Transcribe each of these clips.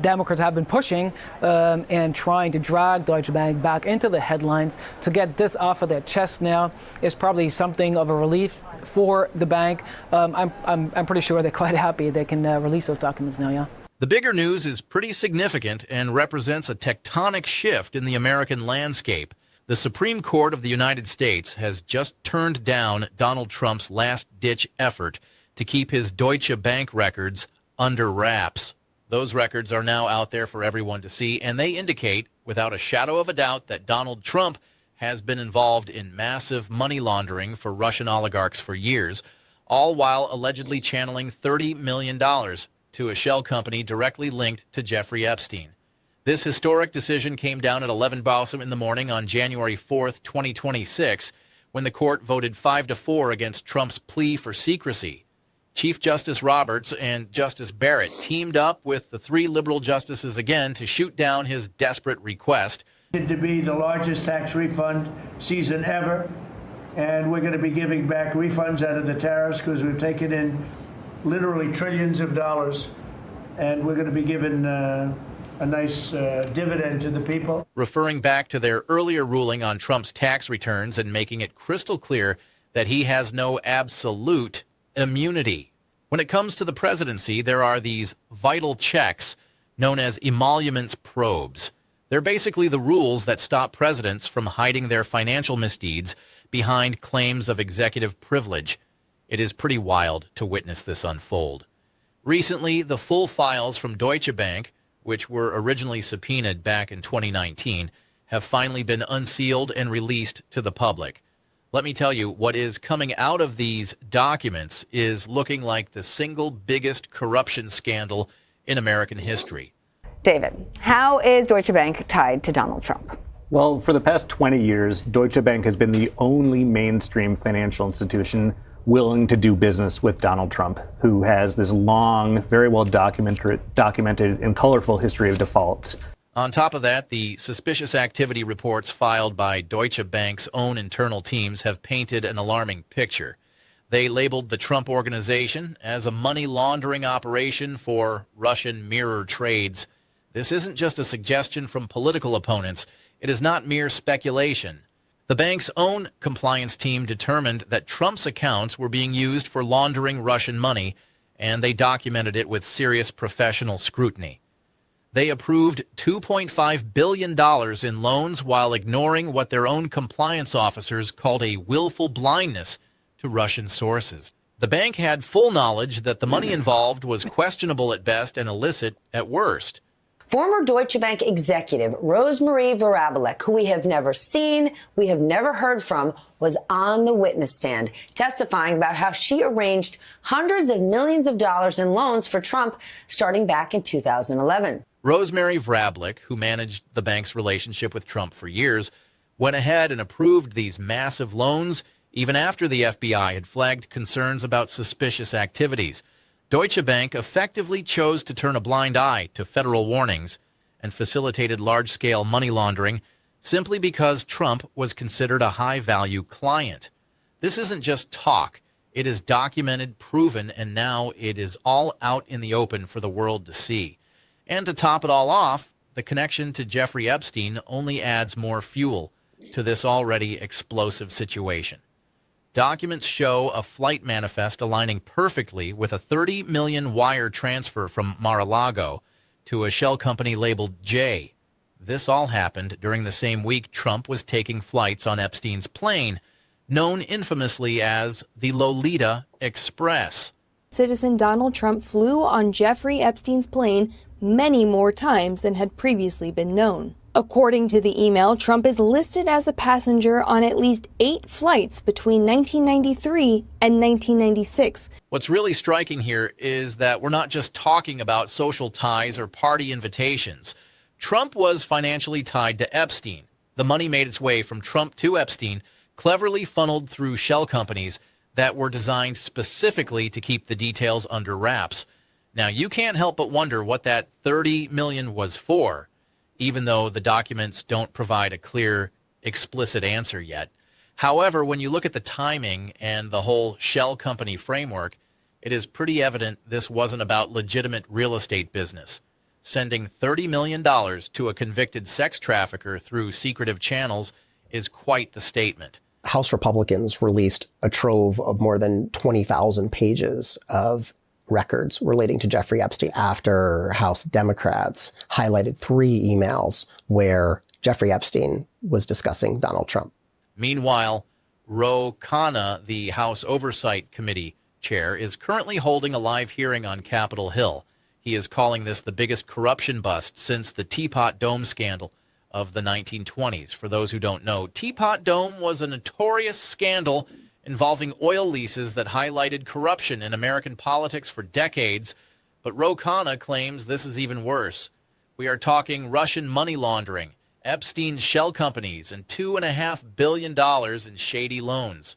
Democrats have been pushing and trying to drag Deutsche Bank back into the headlines. To get this off of their chest now is probably something of a relief for the bank. I'm pretty sure they're quite happy they can release those documents now, yeah. The bigger news is pretty significant and represents a tectonic shift in the American landscape. The Supreme Court of the United States has just turned down Donald Trump's last-ditch effort to keep his Deutsche Bank records under wraps. Those records are now out there for everyone to see, and they indicate, without a shadow of a doubt, that Donald Trump has been involved in massive money laundering for Russian oligarchs for years, all while allegedly channeling $30 million to a shell company directly linked to Jeffrey Epstein. This historic decision came down at 11 in the morning on January 4th, 2026, when the court voted 5-4 against Trump's plea for secrecy. Chief Justice Roberts and Justice Barrett teamed up with the three liberal justices again to shoot down his desperate request. To be the largest tax refund season ever, and we're going to be giving back refunds out of the tariffs because we've taken in literally trillions of dollars, and we're going to be given a nice dividend to the people. Referring back to their earlier ruling on Trump's tax returns and making it crystal clear that he has no absolute immunity. When it comes to the presidency, there are these vital checks known as emoluments probes. They're basically the rules that stop presidents from hiding their financial misdeeds behind claims of executive privilege. It is pretty wild to witness this unfold. Recently, the full files from Deutsche Bank, which were originally subpoenaed back in 2019, have finally been unsealed and released to the public. Let me tell you, what is coming out of these documents is looking like the single biggest corruption scandal in American history. David, how is Deutsche Bank tied to Donald Trump? Well, for the past 20 years, Deutsche Bank has been the only mainstream financial institution willing to do business with Donald Trump, who has this long, very well documented and colorful history of defaults. On top of that, the suspicious activity reports filed by Deutsche Bank's own internal teams have painted an alarming picture. They labeled the Trump Organization as a money laundering operation for Russian mirror trades. This isn't just a suggestion from political opponents. It is not mere speculation. The bank's own compliance team determined that Trump's accounts were being used for laundering Russian money, and they documented it with serious professional scrutiny. They approved $2.5 billion in loans while ignoring what their own compliance officers called a willful blindness to Russian sources. The bank had full knowledge that the money involved was questionable at best and illicit at worst. Former Deutsche Bank executive Rosemarie Vrablic, who we have never seen, we have never heard from, was on the witness stand, testifying about how she arranged hundreds of millions of dollars in loans for Trump starting back in 2011. Rosemarie Vrablic, who managed the bank's relationship with Trump for years, went ahead and approved these massive loans even after the FBI had flagged concerns about suspicious activities. Deutsche Bank effectively chose to turn a blind eye to federal warnings and facilitated large-scale money laundering simply because Trump was considered a high-value client. This isn't just talk. It is documented, proven, and now it is all out in the open for the world to see. And to top it all off, the connection to Jeffrey Epstein only adds more fuel to this already explosive situation. Documents show a flight manifest aligning perfectly with a $30 million wire transfer from Mar-a-Lago to a shell company labeled J. This all happened during the same week Trump was taking flights on Epstein's plane, known infamously as the Lolita Express. Citizen Donald Trump flew on Jeffrey Epstein's plane many more times than had previously been known. According to the email, Trump is listed as a passenger on at least 8 flights between 1993 and 1996. What's really striking here is that we're not just talking about social ties or party invitations. Trump was financially tied to Epstein. The money made its way from Trump to Epstein, cleverly funneled through shell companies that were designed specifically to keep the details under wraps. Now, you can't help but wonder what that $30 million was for, even though the documents don't provide a clear, explicit answer yet. However, when you look at the timing and the whole shell company framework, it is pretty evident this wasn't about legitimate real estate business. sending $30 million to a convicted sex trafficker through secretive channels is quite the statement. House Republicans released a trove of more than 20,000 pages of records relating to Jeffrey Epstein after House Democrats highlighted 3 emails where Jeffrey Epstein was discussing Donald Trump. Meanwhile, Ro Khanna, the House Oversight Committee chair, is currently holding a live hearing on Capitol Hill. He is calling this the biggest corruption bust since the Teapot Dome scandal of the 1920s. For those who don't know, Teapot Dome was a notorious scandal involving oil leases that highlighted corruption in American politics for decades. But Ro Khanna claims this is even worse. We are talking Russian money laundering, Epstein's shell companies, and $2.5 billion in shady loans.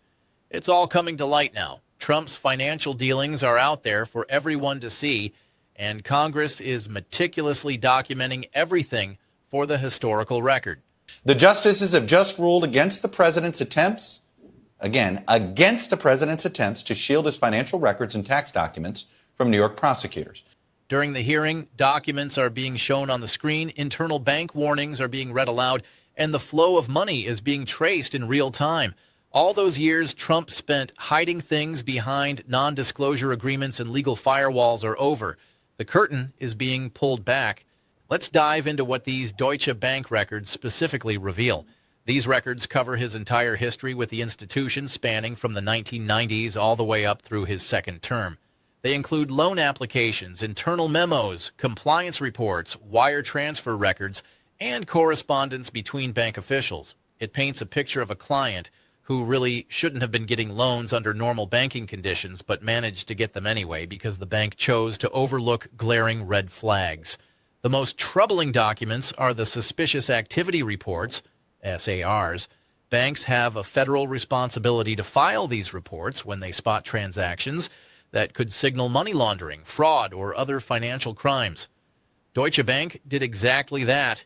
It's all coming to light now. Trump's financial dealings are out there for everyone to see, and Congress is meticulously documenting everything for the historical record. The justices have just ruled against the president's attempts, against the president's attempts to shield his financial records and tax documents from New York prosecutors. During the hearing, documents are being shown on the screen, internal bank warnings are being read aloud, and the flow of money is being traced in real time. All those years Trump spent hiding things behind non-disclosure agreements and legal firewalls are over. The curtain is being pulled back. Let's dive into what these Deutsche Bank records specifically reveal. These records cover his entire history with the institution, spanning from the 1990s all the way up through his second term. They include loan applications, internal memos, compliance reports, wire transfer records, and correspondence between bank officials. It paints a picture of a client who really shouldn't have been getting loans under normal banking conditions, but managed to get them anyway because the bank chose to overlook glaring red flags. The most troubling documents are the suspicious activity reports, SARs. Banks have a federal responsibility to file these reports when they spot transactions that could signal money laundering, fraud, or other financial crimes. Deutsche Bank did exactly that.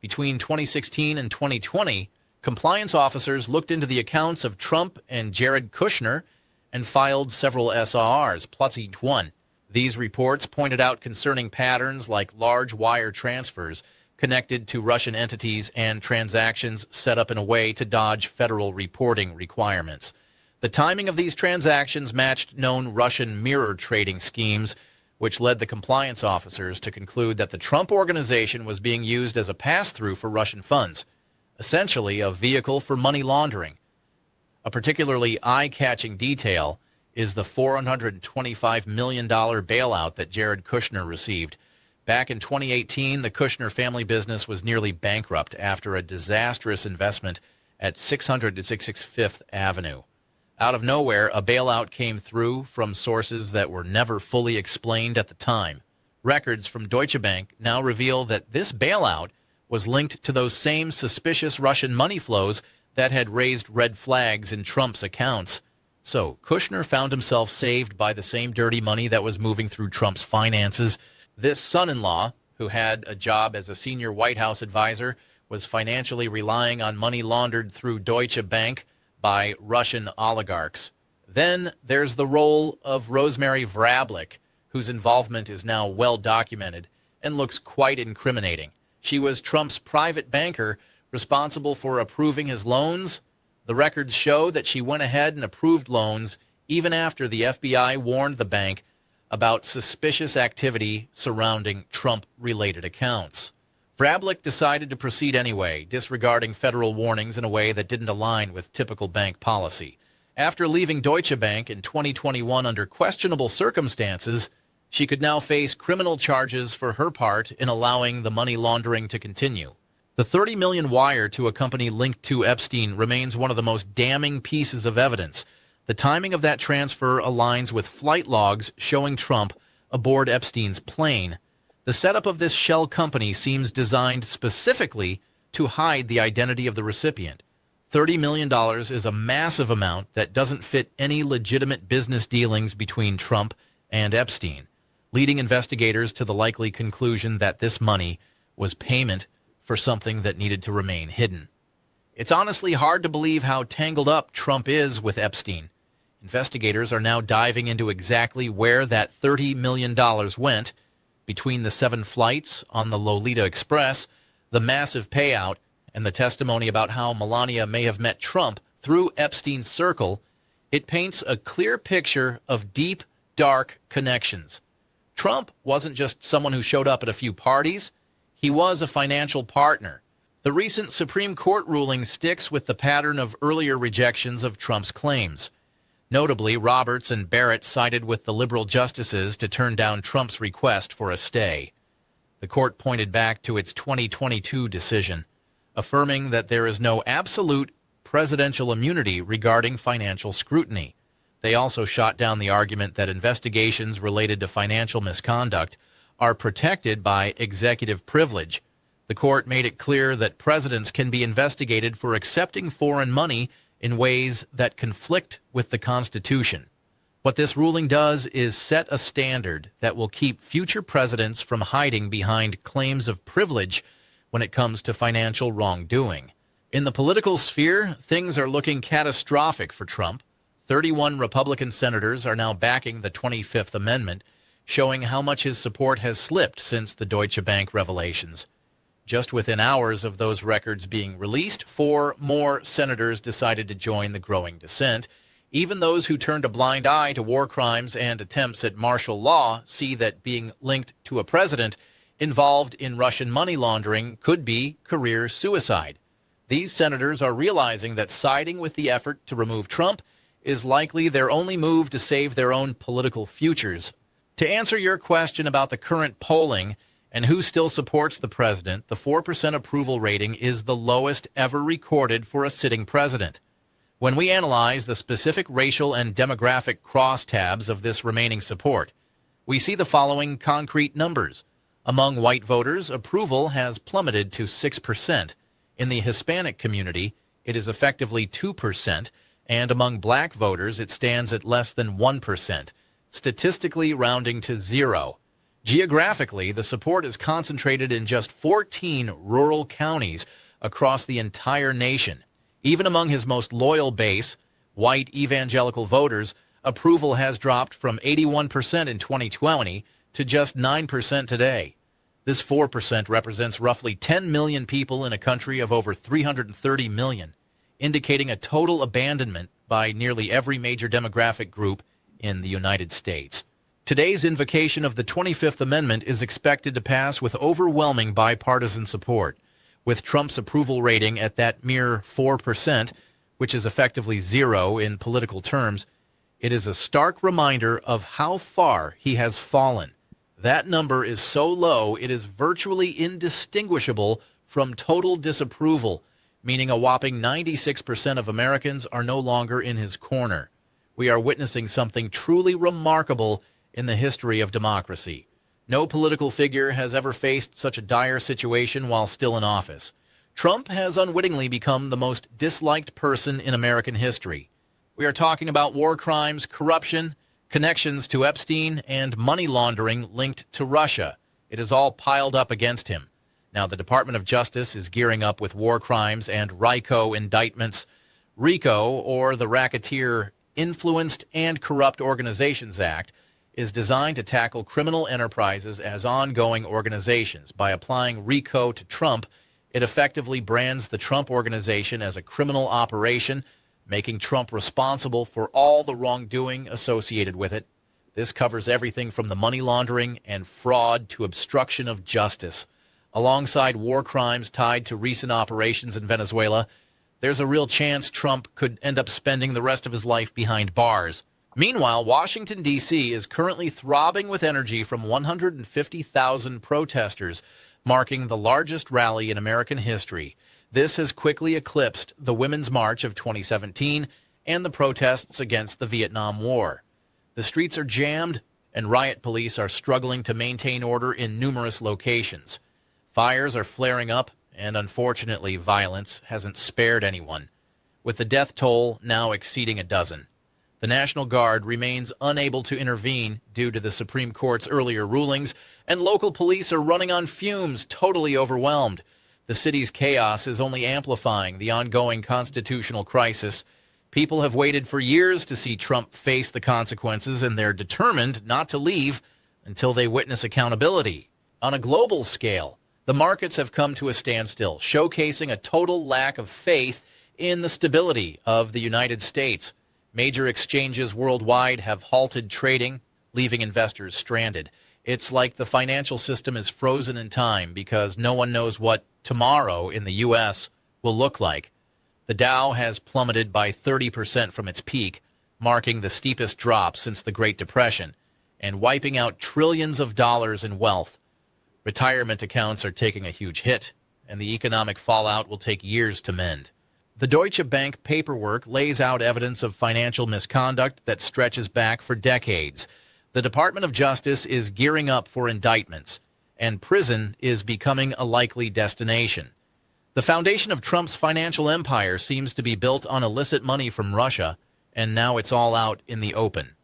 Between 2016 and 2020, compliance officers looked into the accounts of Trump and Jared Kushner and filed several SARs, plus each one. These reports pointed out concerning patterns like large wire transfers connected to Russian entities and transactions set up in a way to dodge federal reporting requirements. The timing of these transactions matched known Russian mirror trading schemes, which led the compliance officers to conclude that the Trump organization was being used as a pass-through for Russian funds, essentially a vehicle for money laundering. A particularly eye-catching detail is the $425 million bailout that Jared Kushner received. Back in 2018, the Kushner family business was nearly bankrupt after a disastrous investment at 600 to 665th Avenue. Out of nowhere, a bailout came through from sources that were never fully explained at the time. Records from Deutsche Bank now reveal that this bailout was linked to those same suspicious Russian money flows that had raised red flags in Trump's accounts. So Kushner found himself saved by the same dirty money that was moving through Trump's finances. This son-in-law, who had a job as a senior White House advisor, was financially relying on money laundered through Deutsche Bank by Russian oligarchs. Then there's the role of Rosemary Vrablic, whose involvement is now well documented and looks quite incriminating. She was Trump's private banker responsible for approving his loans. The records show that she went ahead and approved loans even after the FBI warned the bank about suspicious activity surrounding Trump-related accounts. Vrablic decided to proceed anyway, disregarding federal warnings in a way that didn't align with typical bank policy. After leaving Deutsche Bank in 2021 under questionable circumstances, she could now face criminal charges for her part in allowing the money laundering to continue. The $30 million wire to a company linked to Epstein remains one of the most damning pieces of evidence. The timing of that transfer aligns with flight logs showing Trump aboard Epstein's plane. The setup of this shell company seems designed specifically to hide the identity of the recipient. $30 million is a massive amount that doesn't fit any legitimate business dealings between Trump and Epstein, leading investigators to the likely conclusion that this money was payment for something that needed to remain hidden. It's honestly hard to believe how tangled up Trump is with Epstein. Investigators are now diving into exactly where that $30 million went, Between the 7 flights on the Lolita Express, the massive payout, and the testimony about how Melania may have met Trump through Epstein's circle, it paints a clear picture of deep, dark connections. Trump wasn't just someone who showed up at a few parties. He was a financial partner. The recent Supreme Court ruling sticks with the pattern of earlier rejections of Trump's claims. Notably, Roberts and Barrett sided with the liberal justices to turn down Trump's request for a stay. The court pointed back to its 2022 decision, affirming that there is no absolute presidential immunity regarding financial scrutiny. They also shot down the argument that investigations related to financial misconduct are protected by executive privilege. The court made it clear that presidents can be investigated for accepting foreign money in ways that conflict with the Constitution. What this ruling does is set a standard that will keep future presidents from hiding behind claims of privilege when it comes to financial wrongdoing. In the political sphere, things are looking catastrophic for Trump. 31 Republican senators are now backing the 25th Amendment, showing how much his support has slipped since the Deutsche Bank revelations. Just within hours of those records being released, 4 more senators decided to join the growing dissent. Even those who turned a blind eye to war crimes and attempts at martial law see that being linked to a president involved in Russian money laundering could be career suicide. These senators are realizing that siding with the effort to remove Trump is likely their only move to save their own political futures. To answer your question about the current polling and who still supports the president, the 4% approval rating is the lowest ever recorded for a sitting president. When we analyze the specific racial and demographic crosstabs of this remaining support, we see the following concrete numbers. Among white voters, approval has plummeted to 6%. In the Hispanic community, it is effectively 2%, and among black voters, it stands at less than 1%, statistically rounding to 0. Geographically, the support is concentrated in just 14 rural counties across the entire nation. Even among his most loyal base, white evangelical voters, approval has dropped from 81% in 2020 to just 9% today. This 4% represents roughly 10 million people in a country of over 330 million, indicating a total abandonment by nearly every major demographic group in the United States. Today's invocation of the 25th Amendment is expected to pass with overwhelming bipartisan support. With Trump's approval rating at that mere 4%, which is effectively 0 in political terms, it is a stark reminder of how far he has fallen. That number is so low it is virtually indistinguishable from total disapproval, meaning a whopping 96% of Americans are no longer in his corner. We are witnessing something truly remarkable in the history of democracy. No political figure has ever faced such a dire situation while still in office. Trump has unwittingly become the most disliked person in American history. We are talking about war crimes, corruption, connections to Epstein, and money laundering linked to Russia. It is all piled up against him. Now, the Department of Justice is gearing up with war crimes and RICO indictments. RICO, or the Racketeer Influenced and Corrupt Organizations Act, is designed to tackle criminal enterprises as ongoing organizations. By applying RICO to Trump, it effectively brands the Trump organization as a criminal operation, making Trump responsible for all the wrongdoing associated with it. This covers everything from the money laundering and fraud to obstruction of justice. Alongside war crimes tied to recent operations in Venezuela, there's a real chance Trump could end up spending the rest of his life behind bars. Meanwhile, Washington, D.C. is currently throbbing with energy from 150,000 protesters, marking the largest rally in American history. This has quickly eclipsed the Women's March of 2017 and the protests against the Vietnam War. The streets are jammed, and riot police are struggling to maintain order in numerous locations. Fires are flaring up, and unfortunately, violence hasn't spared anyone, with the death toll now exceeding a dozen. The National Guard remains unable to intervene due to the Supreme Court's earlier rulings, and local police are running on fumes, totally overwhelmed. The city's chaos is only amplifying the ongoing constitutional crisis. People have waited for years to see Trump face the consequences, and they're determined not to leave until they witness accountability. On a global scale, the markets have come to a standstill, showcasing a total lack of faith in the stability of the United States. Major exchanges worldwide have halted trading, leaving investors stranded. It's like the financial system is frozen in time because no one knows what tomorrow in the U.S. will look like. The Dow has plummeted by 30% from its peak, marking the steepest drop since the Great Depression, and wiping out trillions of dollars in wealth. Retirement accounts are taking a huge hit, and the economic fallout will take years to mend. The Deutsche Bank paperwork lays out evidence of financial misconduct that stretches back for decades. The Department of Justice is gearing up for indictments, and prison is becoming a likely destination. The foundation of Trump's financial empire seems to be built on illicit money from Russia, and now it's all out in the open.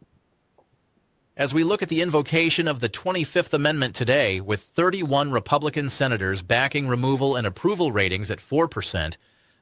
As we look at the invocation of the 25th Amendment today, with 31 Republican senators backing removal and approval ratings at 4%,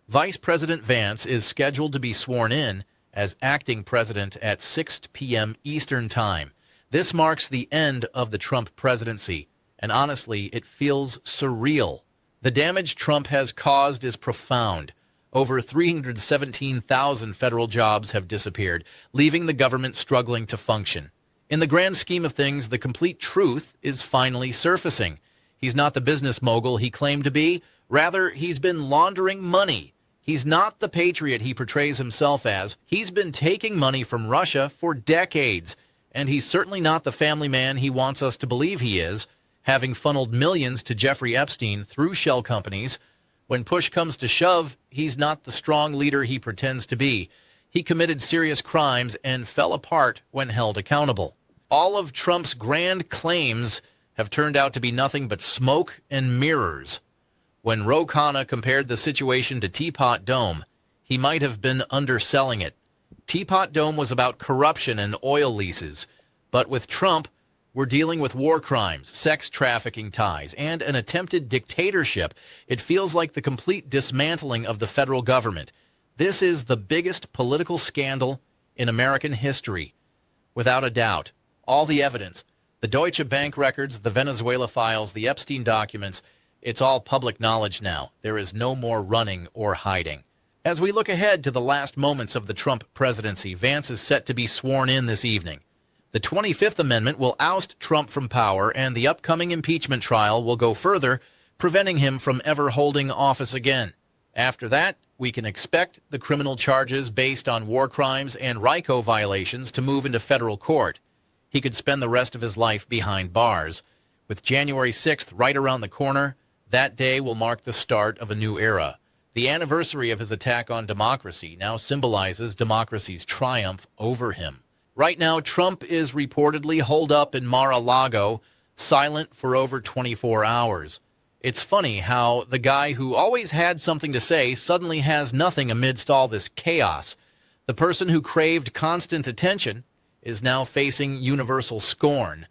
Vice President Vance is scheduled to be sworn in as acting president at 6 p.m. Eastern Time. This marks the end of the Trump presidency, and honestly, it feels surreal. The damage Trump has caused is profound. Over 317,000 federal jobs have disappeared, leaving the government struggling to function. In the grand scheme of things, the complete truth is finally surfacing. He's not the business mogul he claimed to be. Rather, he's been laundering money. He's not the patriot he portrays himself as. He's been taking money from Russia for decades. And he's certainly not the family man he wants us to believe he is, having funneled millions to Jeffrey Epstein through shell companies. When push comes to shove, he's not the strong leader he pretends to be. He committed serious crimes and fell apart when held accountable. All of Trump's grand claims have turned out to be nothing but smoke and mirrors. When Ro Khanna compared the situation to Teapot Dome, he might have been underselling it. Teapot Dome was about corruption and oil leases. But with Trump, we're dealing with war crimes, sex trafficking ties, and an attempted dictatorship. It feels like the complete dismantling of the federal government. This is the biggest political scandal in American history. Without a doubt, all the evidence, the Deutsche Bank records, the Venezuela files, the Epstein documents, it's all public knowledge now. There is no more running or hiding. As we look ahead to the last moments of the Trump presidency, Vance is set to be sworn in this evening. The 25th Amendment will oust Trump from power, and the upcoming impeachment trial will go further, preventing him from ever holding office again. After that, we can expect the criminal charges based on war crimes and RICO violations to move into federal court. He could spend the rest of his life behind bars. With January 6th right around the corner, that day will mark the start of a new era. The anniversary of his attack on democracy now symbolizes democracy's triumph over him. Right now, Trump is reportedly holed up in Mar-a-Lago, silent for over 24 hours. It's funny how the guy who always had something to say suddenly has nothing amidst all this chaos. The person who craved constant attention is now facing universal scorn.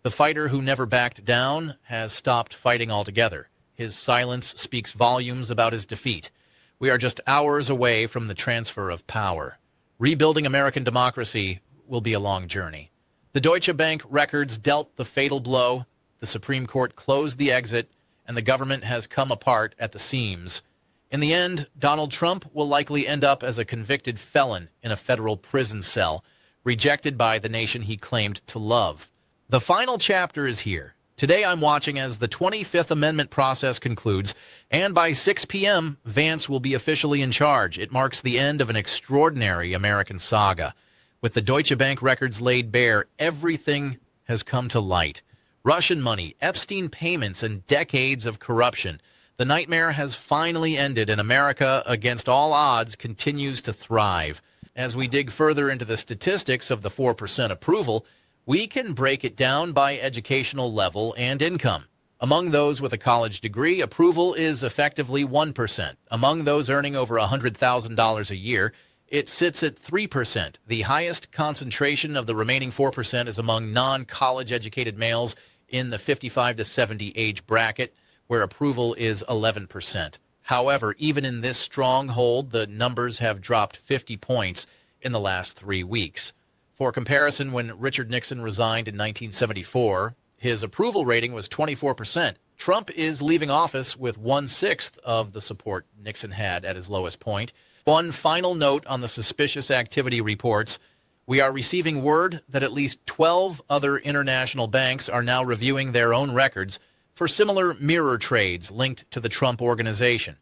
The fighter who never backed down has stopped fighting altogether. His silence speaks volumes about his defeat. We are just hours away from the transfer of power. Rebuilding American democracy will be a long journey. The Deutsche Bank records dealt the fatal blow. The Supreme Court closed the exit, and the government has come apart at the seams. In the end, Donald Trump will likely end up as a convicted felon in a federal prison cell, rejected by the nation he claimed to love. The final chapter is here. Today I'm watching as the 25th Amendment process concludes, and by 6 p.m., Vance will be officially in charge. It marks the end of an extraordinary American saga. With the Deutsche Bank records laid bare, everything has come to light. Russian money, Epstein payments, and decades of corruption. The nightmare has finally ended, and America, against all odds, continues to thrive. As we dig further into the statistics of the 4% approval, we can break it down by educational level and income. Among those with a college degree, approval is effectively 1%. Among those earning over $100,000 a year, it sits at 3%. The highest concentration of the remaining 4% is among non-college educated males in the 55 to 70 age bracket, where approval is 11%. However, even in this stronghold, the numbers have dropped 50 points in the last 3 weeks. For comparison, when Richard Nixon resigned in 1974, His approval rating was 24%. Trump is leaving office with 1/6 of the support Nixon had at his lowest point. One final note on the suspicious activity reports. We are receiving word that at least 12 other international banks are now reviewing their own records for similar mirror trades linked to the Trump organization.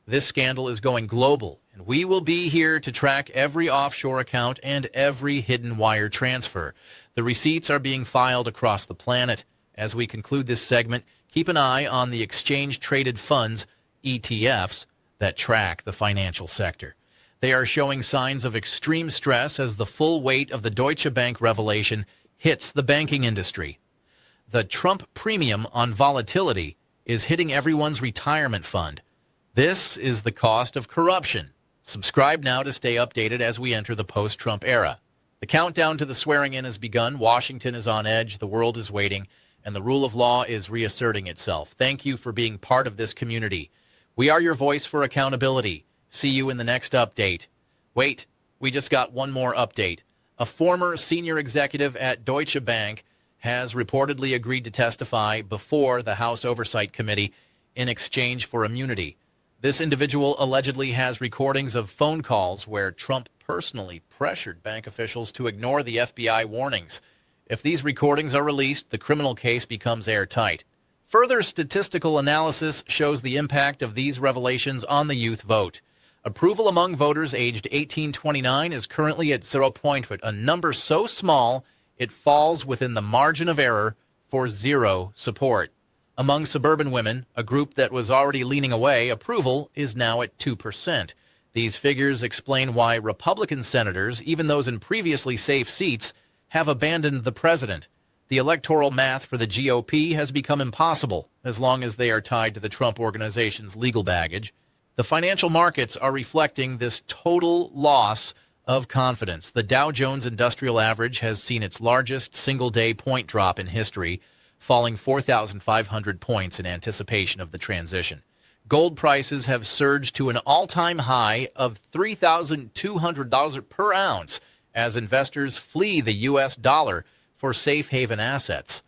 This scandal is going global, and we will be here to track every offshore account and every hidden wire transfer. The receipts are being filed across the planet. As we conclude this segment, keep an eye on the exchange-traded funds, ETFs, that track the financial sector. They are showing signs of extreme stress as the full weight of the Deutsche Bank revelation hits the banking industry. The Trump premium on volatility is hitting everyone's retirement fund. This is the cost of corruption. Subscribe now to stay updated as we enter the post-Trump era. The countdown to the swearing-in has begun. Washington is on edge. The world is waiting. And the rule of law is reasserting itself. Thank you for being part of this community. We are your voice for accountability. See you in the next update. Wait, we just got one more update. A former senior executive at Deutsche Bank has reportedly agreed to testify before the House Oversight Committee in exchange for immunity. This individual allegedly has recordings of phone calls where Trump personally pressured bank officials to ignore the FBI warnings. If these recordings are released, the criminal case becomes airtight. Further statistical analysis shows the impact of these revelations on the youth vote. Approval among voters aged 18-29 is currently at 0.8, a number so small it falls within the margin of error for zero support. Among suburban women, a group that was already leaning away, approval is now at 2%. These figures explain why Republican senators, even those in previously safe seats, have abandoned the president. The electoral math for the GOP has become impossible as long as they are tied to the Trump organization's legal baggage. The financial markets are reflecting this total loss of confidence. The Dow Jones Industrial Average has seen its largest single-day point drop in history, falling 4,500 points in anticipation of the transition. Gold prices have surged to an all-time high of $3,200 per ounce as investors flee the U.S. dollar for safe haven assets.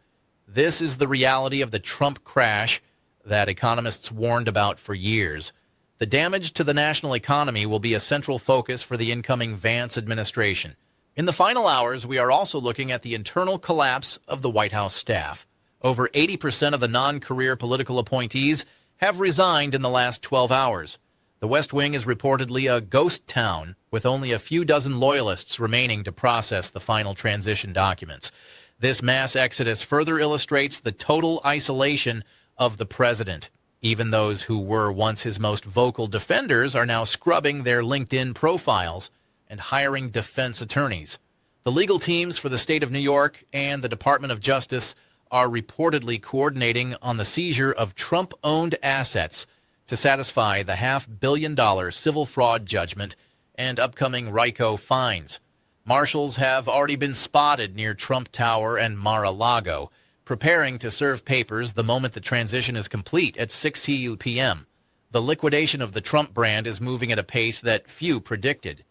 This is the reality of the Trump crash that economists warned about for years. The damage to the national economy will be a central focus for the incoming Vance administration. In the final hours, we are also looking at the internal collapse of the White House staff. Over 80% of the non-career political appointees have resigned in the last 12 hours. The West Wing is reportedly a ghost town, with only a few dozen loyalists remaining to process the final transition documents. This mass exodus further illustrates the total isolation of the president. Even those who were once his most vocal defenders are now scrubbing their LinkedIn profiles and hiring defense attorneys. The legal teams for the state of New York and the Department of Justice are reportedly coordinating on the seizure of Trump-owned assets to satisfy the $500 million civil fraud judgment and upcoming RICO fines. Marshals have already been spotted near Trump Tower and Mar-a-Lago, preparing to serve papers the moment the transition is complete at 6 p.m. The liquidation of the Trump brand is moving at a pace that few predicted.